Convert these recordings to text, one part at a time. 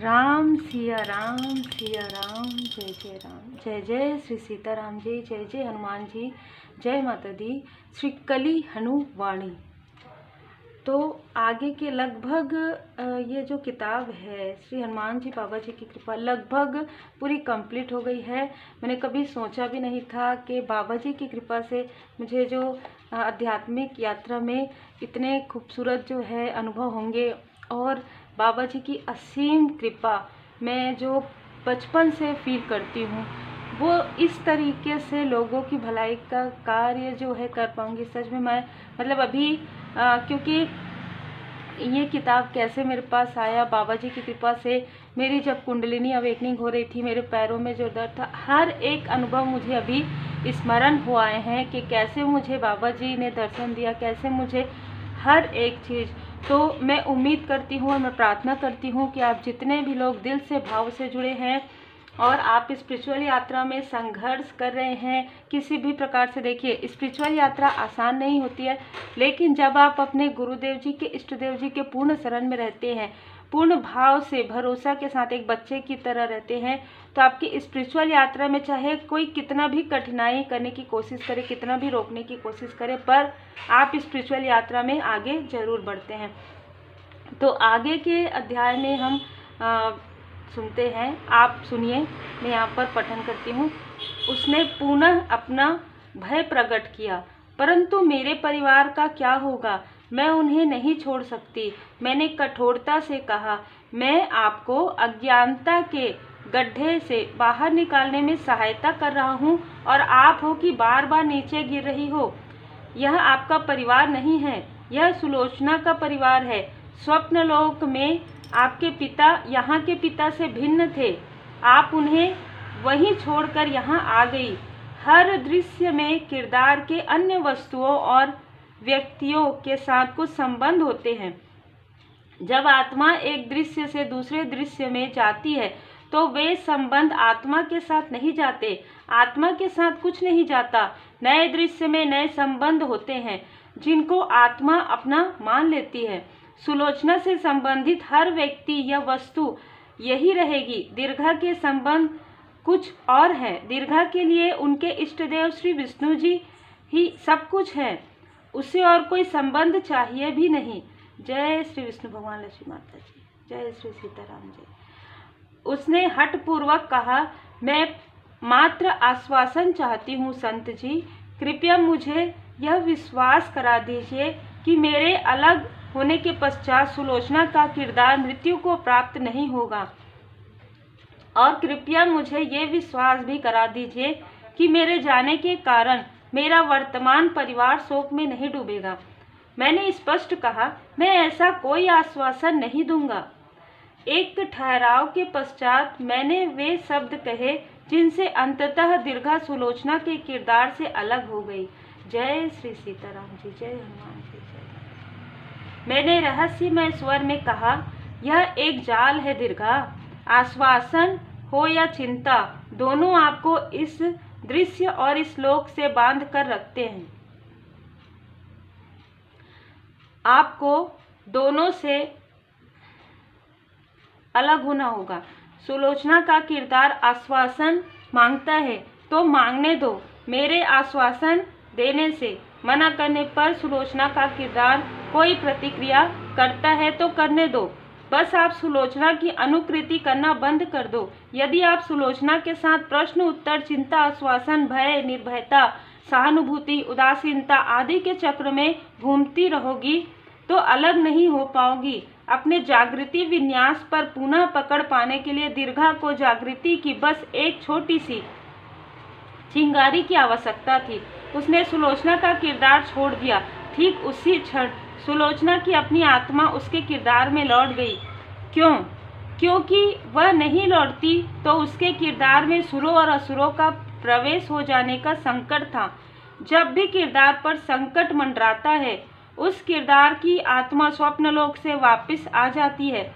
राम सिया राम सिया राम, जय जय राम। जय जय श्री सीताराम जी, जय जय हनुमान जी, जय माता दी। श्री कली हनुवाणी। तो आगे के लगभग ये जो किताब है श्री हनुमान जी बाबा जी की कृपा लगभग पूरी कंप्लीट हो गई है। मैंने कभी सोचा भी नहीं था कि बाबा जी की कृपा से मुझे जो आध्यात्मिक यात्रा में इतने खूबसूरत जो है अनुभव होंगे, और बाबा जी की असीम कृपा मैं जो बचपन से फील करती हूँ वो इस तरीके से लोगों की भलाई का कार्य जो है कर पाऊँगी। सच में मैं मतलब अभी क्योंकि ये किताब कैसे मेरे पास आया, बाबा जी की कृपा से मेरी जब कुंडलिनी अवेकनिंग हो रही थी, मेरे पैरों में जो दर्द था, हर एक अनुभव मुझे अभी स्मरण हो आए हैं कि कैसे मुझे बाबा जी ने दर्शन दिया, कैसे मुझे हर एक चीज़। तो मैं उम्मीद करती हूँ और मैं प्रार्थना करती हूँ कि आप जितने भी लोग दिल से भाव से जुड़े हैं और आप स्पिरिचुअल यात्रा में संघर्ष कर रहे हैं किसी भी प्रकार से, देखिए स्पिरिचुअल यात्रा आसान नहीं होती है, लेकिन जब आप अपने गुरुदेव जी के, इष्ट देव जी के पूर्ण शरण में रहते हैं, पूर्ण भाव से भरोसा के साथ एक बच्चे की तरह रहते हैं, तो आपकी स्पिरिचुअल यात्रा में चाहे कोई कितना भी कठिनाई करने की कोशिश करे, कितना भी रोकने की कोशिश करे, पर आप स्पिरिचुअल यात्रा में आगे जरूर बढ़ते हैं। तो आगे के अध्याय में हम सुनते हैं, आप सुनिए, मैं यहाँ पर पठन करती हूँ। उसने पुनः अपना भय प्रकट किया, परंतु मेरे परिवार का क्या होगा, मैं उन्हें नहीं छोड़ सकती। मैंने कठोरता से कहा, मैं आपको अज्ञानता के गड्ढे से बाहर निकालने में सहायता कर रहा हूँ और आप हो कि बार बार नीचे गिर रही हो। यह आपका परिवार नहीं है, यह सुलोचना का परिवार है। स्वप्नलोक में आपके पिता यहाँ के पिता से भिन्न थे, आप उन्हें वहीं छोड़कर यहाँ आ गई। हर दृश्य में किरदार के अन्य वस्तुओं और व्यक्तियों के साथ कुछ संबंध होते हैं। जब आत्मा एक दृश्य से दूसरे दृश्य में जाती है तो वे संबंध आत्मा के साथ नहीं जाते, आत्मा के साथ कुछ नहीं जाता। नए दृश्य में नए संबंध होते हैं जिनको आत्मा अपना मान लेती है। सुलोचना से संबंधित हर व्यक्ति या वस्तु यही रहेगी। दीर्घा के संबंध कुछ और है। दीर्घा के लिए उनके इष्ट देव श्री विष्णु जी ही सब कुछ है, उससे और कोई संबंध चाहिए भी नहीं। जय श्री विष्णु भगवान, लक्ष्मी माता जी, जय श्री सीताराम जी। उसने हठपूर्वक कहा, मैं मात्र आश्वासन चाहती हूँ संत जी, कृपया मुझे यह विश्वास करा दीजिए कि मेरे अलग होने के पश्चात सुलोचना का किरदार मृत्यु को प्राप्त नहीं होगा, और कृपया मुझे ये विश्वास भी करा दीजिए कि मेरे जाने के कारण मेरा वर्तमान परिवार शोक में नहीं डूबेगा। मैंने स्पष्ट कहा, मैं ऐसा कोई आश्वासन नहीं दूंगा। एक ठहराव के पश्चात मैंने वे शब्द कहे जिनसे अंततः दीर्घा सुलोचना के किरदार से अलग हो गई। जय श्री सीताराम जी, जय हनुमान जी, जय। मैंने रहस्यमय स्वर में कहा, यह एक जाल है दीर्घा। आश्वासन हो या चिंता, दोनों आपको इस दृश्य और इस लोक से बांध कर रखते हैं। आपको दोनों से अलग होना होगा। सुलोचना का किरदार आश्वासन मांगता है तो मांगने दो। मेरे आश्वासन देने से मना करने पर सुलोचना का किरदार कोई प्रतिक्रिया करता है तो करने दो। बस आप सुलोचना की अनुकृति करना बंद कर दो। यदि आप सुलोचना के साथ प्रश्न उत्तर, चिंता, आश्वासन, भय, निर्भयता, सहानुभूति, उदासीनता आदि के चक्र में घूमती रहोगी तो अलग नहीं हो पाओगी। अपने जागृति विन्यास पर पुनः पकड़ पाने के लिए दीर्घा को जागृति की बस एक छोटी सी चिंगारी की आवश्यकता थी। उसने सुलोचना का किरदार छोड़ दिया। ठीक उसी क्षण सुलोचना की अपनी आत्मा उसके किरदार में लौट गई। क्यों? क्योंकि वह नहीं लौटती तो उसके किरदार में सुरों और असुरों का प्रवेश हो जाने का संकट था। जब भी किरदार पर संकट मंडराता है, उस किरदार की आत्मा स्वप्नलोक से वापस आ जाती है।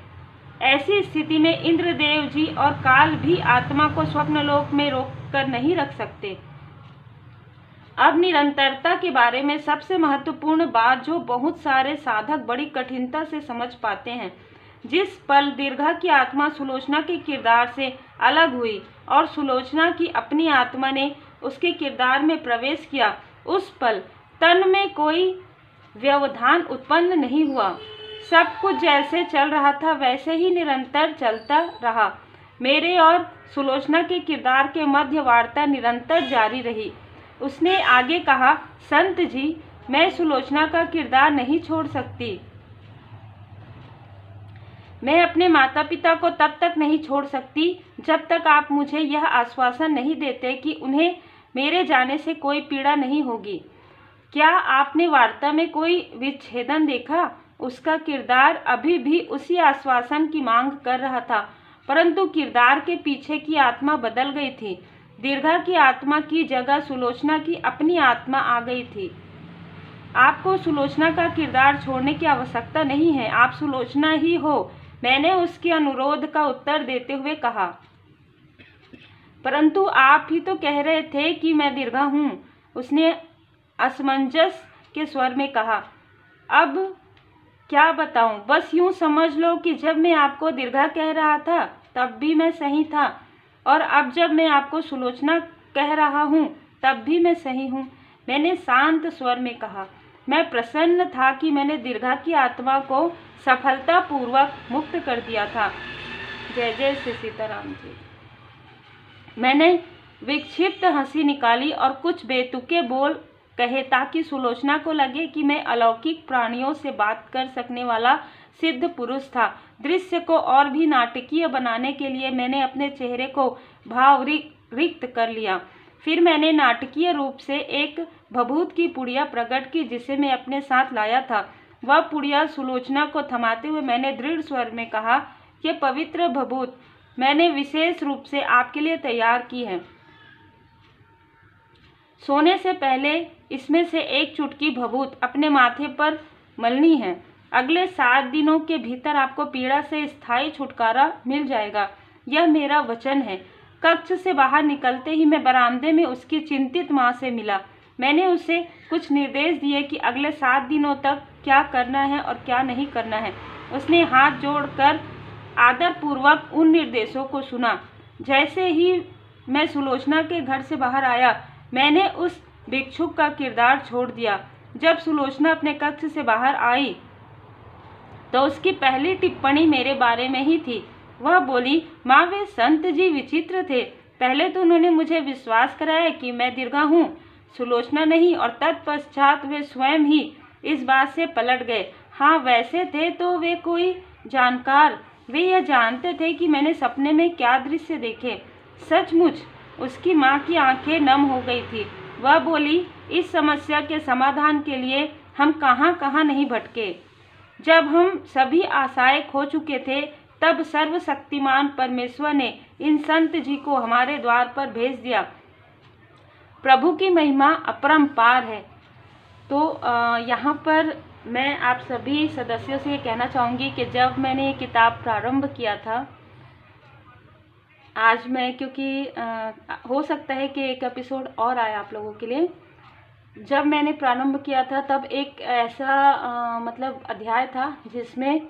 ऐसी स्थिति में इंद्रदेव जी और काल भी आत्मा को स्वप्नलोक में रोक कर नहीं रख सकते। अब निरंतरता के बारे में सबसे महत्वपूर्ण बात जो बहुत सारे साधक बड़ी कठिनता से समझ पाते हैं। जिस पल दीर्घा की आत्मा सुलोचना के किरदार से अलग हुई और सुलोचना की अपनी आत्मा ने उसके किरदार में प्रवेश किया, उस पल तन में कोई व्यवधान उत्पन्न नहीं हुआ। सब कुछ जैसे चल रहा था वैसे ही निरंतर चलता रहा। मेरे और सुलोचना के किरदार के मध्य वार्ता निरंतर जारी रही। उसने आगे कहा, संत जी, मैं सुलोचना का किरदार नहीं छोड़ सकती। मैं अपने माता पिता को तब तक नहीं छोड़ सकती जब तक आप मुझे यह आश्वासन नहीं देते कि उन्हें मेरे जाने से कोई पीड़ा नहीं होगी। क्या आपने वार्ता में कोई विच्छेदन देखा? उसका किरदार अभी भी उसी आश्वासन की मांग कर रहा था, परंतु किरदार के पीछे की आत्मा बदल गई थी। दीर्घा की आत्मा की जगह सुलोचना की अपनी आत्मा आ गई थी। आपको सुलोचना का किरदार छोड़ने की आवश्यकता नहीं है, आप सुलोचना ही हो, मैंने उसके अनुरोध का उत्तर देते हुए कहा। परंतु आप ही तो कह रहे थे कि मैं दीर्घा हूँ, उसने असमंजस के स्वर में कहा। अब क्या बताऊं, बस यूं समझ लो कि जब मैं आपको दीर्घा कह रहा था तब भी मैं सही था, और अब जब मैं आपको सुलोचना कह रहा हूँ तब भी मैं सही हूँ, मैंने शांत स्वर में कहा। मैं प्रसन्न था कि मैंने दीर्घा की आत्मा को सफलतापूर्वक मुक्त कर दिया था। जय जय श्री सीताराम जी। मैंने विक्षिप्त हंसी निकाली और कुछ बेतुके बोल कहे ताकि सुलोचना को लगे कि मैं अलौकिक प्राणियों से बात कर सकने वाला सिद्ध पुरुष था। दृश्य को और भी नाटकीय बनाने के लिए मैंने अपने चेहरे को भाव रिक्त कर लिया। फिर मैंने नाटकीय रूप से एक भभूत की पुड़िया प्रकट की जिसे मैं अपने साथ लाया था। वह पुड़िया सुलोचना को थमाते हुए मैंने दृढ़ स्वर में कहा, ये पवित्र भभूत मैंने विशेष रूप से आपके लिए तैयार की है। सोने से पहले इसमें से एक चुटकी भभूत अपने माथे पर मलनी है। अगले 7 दिनों के भीतर आपको पीड़ा से स्थायी छुटकारा मिल जाएगा, यह मेरा वचन है। कक्ष से बाहर निकलते ही मैं बरामदे में उसकी चिंतित माँ से मिला। मैंने उसे कुछ निर्देश दिए कि अगले 7 दिनों तक क्या करना है और क्या नहीं करना है। उसने हाथ जोड़कर आदरपूर्वक उन निर्देशों को सुना। जैसे ही मैं सुलोचना के घर से बाहर आया, मैंने उस भिक्षुक का किरदार छोड़ दिया। जब सुलोचना अपने कक्ष से बाहर आई तो उसकी पहली टिप्पणी मेरे बारे में ही थी। वह बोली, माँ, वे संत जी विचित्र थे। पहले तो उन्होंने मुझे विश्वास कराया कि मैं दीर्घा हूँ, सुलोचना नहीं, और तत्पश्चात वे स्वयं ही इस बात से पलट गए। हाँ, वैसे थे तो वे कोई जानकार, वे यह जानते थे कि मैंने सपने में क्या दृश्य देखे। सचमुच उसकी माँ की आंखें नम हो गई थी। वह बोली, इस समस्या के समाधान के लिए हम कहाँ कहाँ नहीं भटके। जब हम सभी आशाएं खो चुके थे तब सर्वशक्तिमान परमेश्वर ने इन संत जी को हमारे द्वार पर भेज दिया। प्रभु की महिमा अपरंपार है। तो यहाँ पर मैं आप सभी सदस्यों से ये कहना चाहूँगी कि जब मैंने ये किताब प्रारंभ किया था, आज मैं क्योंकि हो सकता है कि एक एपिसोड और आए आप लोगों के लिए। जब मैंने प्रारंभ किया था तब एक ऐसा मतलब अध्याय था जिसमें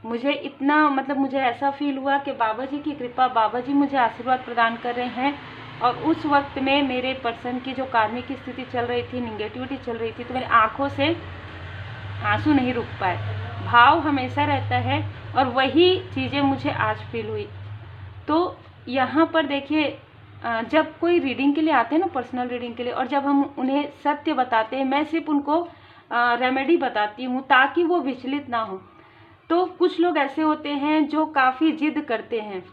मुझे इतना मुझे ऐसा फील हुआ कि बाबा जी की कृपा, बाबा जी मुझे आशीर्वाद प्रदान कर रहे हैं। और उस वक्त में मेरे पर्सन की जो कार्मिक की स्थिति चल रही थी, निगेटिविटी चल रही थी, तो मेरी आंखों से आंसू नहीं रुक पाए। भाव हमेशा रहता है और वही चीज़ें मुझे आज फील हुई। तो यहाँ पर देखिए, जब कोई रीडिंग के लिए आते हैं ना, पर्सनल रीडिंग के लिए, और जब हम उन्हें सत्य बताते हैं, मैं सिर्फ उनको रेमेडी बताती हूँ ताकि वो विचलित ना हो। तो कुछ लोग ऐसे होते हैं जो काफ़ी जिद करते हैं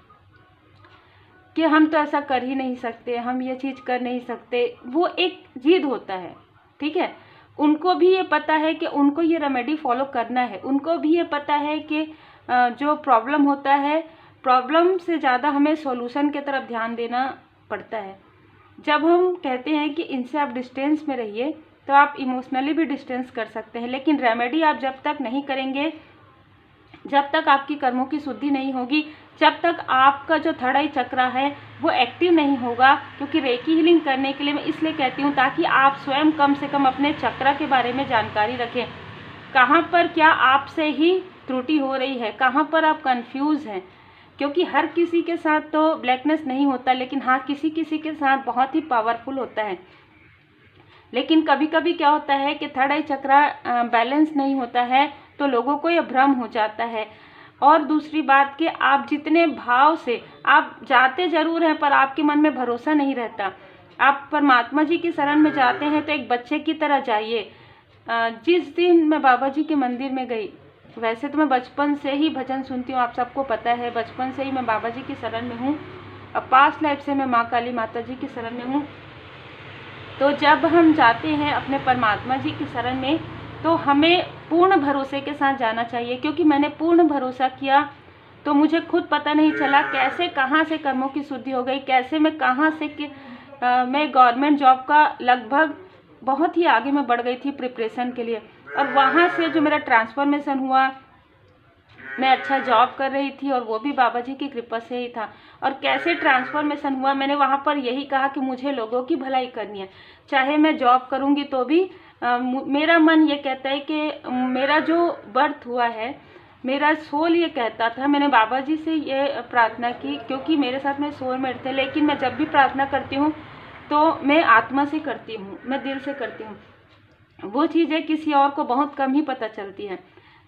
कि हम तो ऐसा कर ही नहीं सकते, हम ये चीज़ कर नहीं सकते। वो एक जिद होता है, ठीक है। उनको भी ये पता है कि उनको ये रेमेडी फॉलो करना है। उनको भी ये पता है कि जो प्रॉब्लम होता है, प्रॉब्लम से ज़्यादा हमें सॉल्यूशन की तरफ ध्यान देना पड़ता है। जब हम कहते हैं कि इनसे आप डिस्टेंस में रहिए, तो आप इमोशनली भी डिस्टेंस कर सकते हैं, लेकिन रेमेडी आप जब तक नहीं करेंगे, जब तक आपकी कर्मों की शुद्धि नहीं होगी, जब तक आपका जो थर्ड आई चक्र है वो एक्टिव नहीं होगा। क्योंकि रेकी हीलिंग करने के लिए मैं इसलिए कहती हूँ ताकि आप स्वयं कम से कम अपने चक्र के बारे में जानकारी रखें। कहाँ पर क्या आपसे ही त्रुटि हो रही है, कहाँ पर आप कंफ्यूज हैं। क्योंकि हर किसी के साथ तो ब्लैकनेस नहीं होता, लेकिन हाँ किसी किसी के साथ बहुत ही पावरफुल होता है। लेकिन कभी कभी क्या होता है कि थर्ड आई चक्रा बैलेंस नहीं होता है, तो लोगों को यह भ्रम हो जाता है। और दूसरी बात कि आप जितने भाव से आप जाते जरूर हैं, पर आपके मन में भरोसा नहीं रहता। आप परमात्मा जी की शरण में जाते हैं तो एक बच्चे की तरह जाइए। जिस दिन मैं बाबा जी के मंदिर में गई, वैसे तो मैं बचपन से ही भजन सुनती हूँ, आप सबको पता है, बचपन से ही मैं बाबा जी की शरण में हूँ। पास्ट लाइफ से मैं माँ काली माता जी की शरण में हूँ। तो जब हम जाते हैं अपने परमात्मा जी की शरण में, तो हमें पूर्ण भरोसे के साथ जाना चाहिए। क्योंकि मैंने पूर्ण भरोसा किया तो मुझे खुद पता नहीं चला कैसे कहाँ से कर्मों की शुद्धि हो गई, कैसे मैं कहाँ से मैं गवर्नमेंट जॉब का लगभग बहुत ही आगे मैं बढ़ गई थी प्रिपरेशन के लिए। और वहाँ से जो मेरा ट्रांसफॉर्मेशन हुआ, मैं अच्छा जॉब कर रही थी और वो भी बाबा जी की कृपा से ही था। और कैसे ट्रांसफॉर्मेशन हुआ, मैंने वहाँ पर यही कहा कि मुझे लोगों की भलाई करनी है। चाहे मैं जॉब करूँगी तो भी मेरा मन ये कहता है कि मेरा जो बर्थ हुआ है, मेरा सोल ये कहता था, मैंने बाबा जी से ये प्रार्थना की, क्योंकि मेरे साथ में सोलमेट थे। लेकिन मैं जब भी प्रार्थना करती हूँ तो मैं आत्मा से करती हूँ, मैं दिल से करती हूँ। वो चीज़ें किसी और को बहुत कम ही पता चलती है।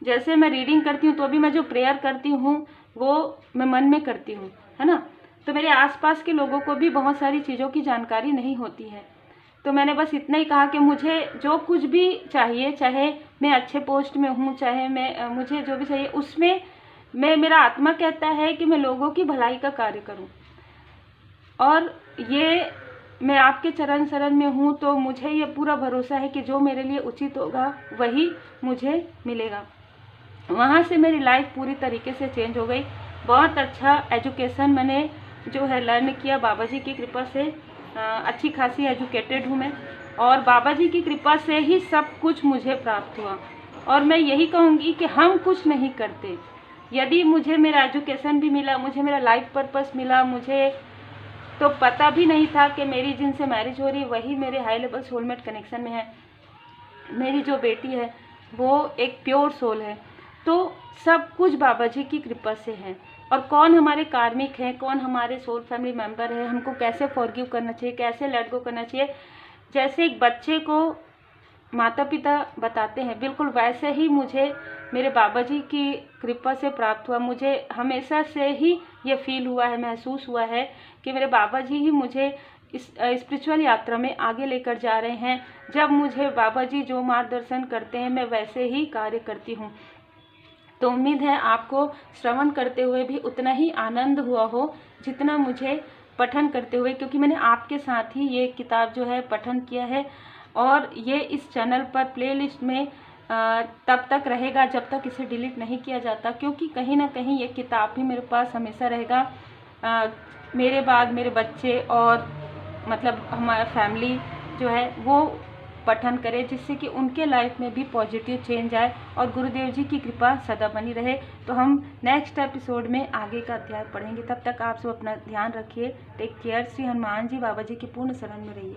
जैसे मैं रीडिंग करती हूँ तो भी मैं जो प्रेयर करती हूँ वो मैं मन में करती हूँ, है ना। तो मेरे आसपास के लोगों को भी बहुत सारी चीज़ों की जानकारी नहीं होती है। तो मैंने बस इतना ही कहा कि मुझे जो कुछ भी चाहिए, चाहे मैं अच्छे पोस्ट में हूँ, चाहे मैं मुझे जो भी चाहिए, उसमें मेरा आत्मा कहता है कि मैं लोगों की भलाई का कार्य करूँ। और ये मैं आपके चरण शरण में हूँ, तो मुझे ये पूरा भरोसा है कि जो मेरे लिए उचित होगा वही मुझे मिलेगा। वहाँ से मेरी लाइफ पूरी तरीके से चेंज हो गई। बहुत अच्छा एजुकेशन मैंने जो है लर्न किया बाबा जी की कृपा से। अच्छी खासी एजुकेटेड हूँ मैं, और बाबा जी की कृपा से ही सब कुछ मुझे प्राप्त हुआ। और मैं यही कहूँगी कि हम कुछ नहीं करते। यदि मुझे मेरा एजुकेशन भी मिला, मुझे मेरा लाइफ पर्पस मिला, मुझे तो पता भी नहीं था कि मेरी जिनसे मैरिज हो रही वही मेरे हाई लेवल सोलमेट कनेक्शन में है। मेरी जो बेटी है वो एक प्योर सोल है। तो सब कुछ बाबा जी की कृपा से है। और कौन हमारे कार्मिक हैं, कौन हमारे सोल फैमिली मेंबर है, हमको कैसे फॉरगिव करना चाहिए, कैसे लेट गो करना चाहिए, जैसे एक बच्चे को माता पिता बताते हैं, बिल्कुल वैसे ही मुझे मेरे बाबा जी की कृपा से प्राप्त हुआ। मुझे हमेशा से ही ये फील हुआ है, महसूस हुआ है कि मेरे बाबा जी ही मुझे इस स्पिरिचुअल यात्रा में आगे लेकर जा रहे हैं। जब मुझे बाबा जी जो मार्गदर्शन करते हैं मैं वैसे ही कार्य करती हूँ। तो उम्मीद है आपको श्रवण करते हुए भी उतना ही आनंद हुआ हो जितना मुझे पठन करते हुए, क्योंकि मैंने आपके साथ ही ये किताब जो है पठन किया है। और ये इस चैनल पर प्लेलिस्ट में तब तक रहेगा जब तक इसे डिलीट नहीं किया जाता, क्योंकि कहीं ना कहीं ये किताब भी मेरे पास हमेशा रहेगा। मेरे बाद मेरे बच्चे और मतलब हमारा फैमिली जो है वो पठन करे, जिससे कि उनके लाइफ में भी पॉजिटिव चेंज आए और गुरुदेव जी की कृपा सदा बनी रहे। तो हम नेक्स्ट एपिसोड में आगे का अध्याय पढ़ेंगे। तब तक आप सब अपना ध्यान रखिए। Take care. श्री हनुमान जी बाबा जी की पूर्ण शरण में रहिए।